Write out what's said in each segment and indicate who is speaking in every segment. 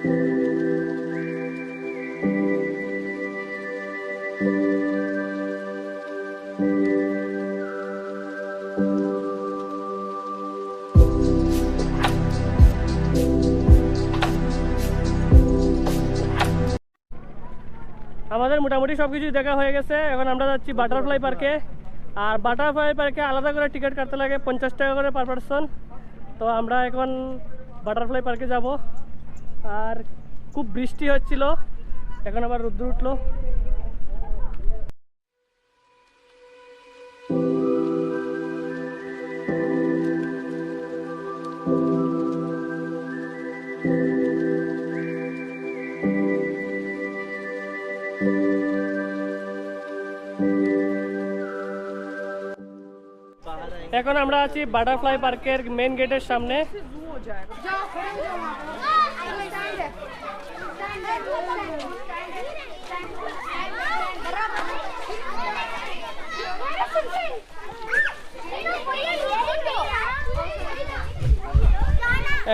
Speaker 1: আমাদের মোটামুটি সব কিছুই দেখা হয়ে গেছে। এখন আমরা যাচ্ছি বাটারফ্লাই পার্কে। আর বাটারফ্লাই পার্কে আলাদা করে টিকিট কাটতে লাগে 50 টাকা করে পার পারসন। তো আমরা এখন বাটারফ্লাই পার্কে যাব। আর খুব বৃষ্টি হচ্ছিল, এখন আবার রোদ্দুর উঠলো। এখন আমরা আছি বাটারফ্লাই পার্কের মেইন গেটের সামনে।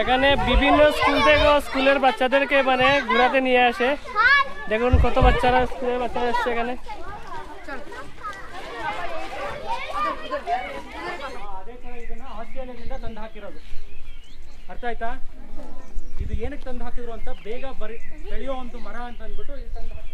Speaker 1: এখানে বিভিন্ন স্কুল থেকে স্কুলের বাচ্চাদেরকে মানে ঘোরাতে নিয়ে আসে। দেখুন কত বাচ্চারা, স্কুলের বাচ্চারা এসছে এখানে।
Speaker 2: ತಂದು ಹಾಕಿರೋದು ಅರ್ಥ ಆಯ್ತಾ? ಇದು ಏನಕ್ಕೆ ತಂದು ಹಾಕಿದ್ರು ಅಂತ ಬೇಗ ಬೆಳೆಯೋ ಒಂದು ಮರ ಅಂತ ಅಂದ್ಬಿಟ್ಟು ಇದು ತಂದು ಹಾಕಿ.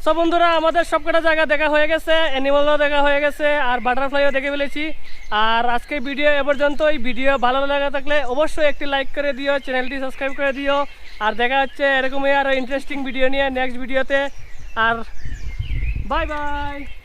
Speaker 1: সব বন্ধুরা আমাদের সবকটা জায়গা দেখা হয়ে গেছে, অ্যানিমালও দেখা হয়ে গেছে, আর বাটারফ্লাইও দেখে ফেলেছি। আর আজকের ভিডিও এ পর্যন্ত। এই ভিডিও ভালো লাগা থাকলে অবশ্যই একটি লাইক করে দিও, চ্যানেলটি সাবস্ক্রাইব করে দিও। আর দেখা হচ্ছে এরকমই আরও ইন্টারেস্টিং ভিডিও নিয়ে নেক্সট ভিডিওতে। আর বাই বাই।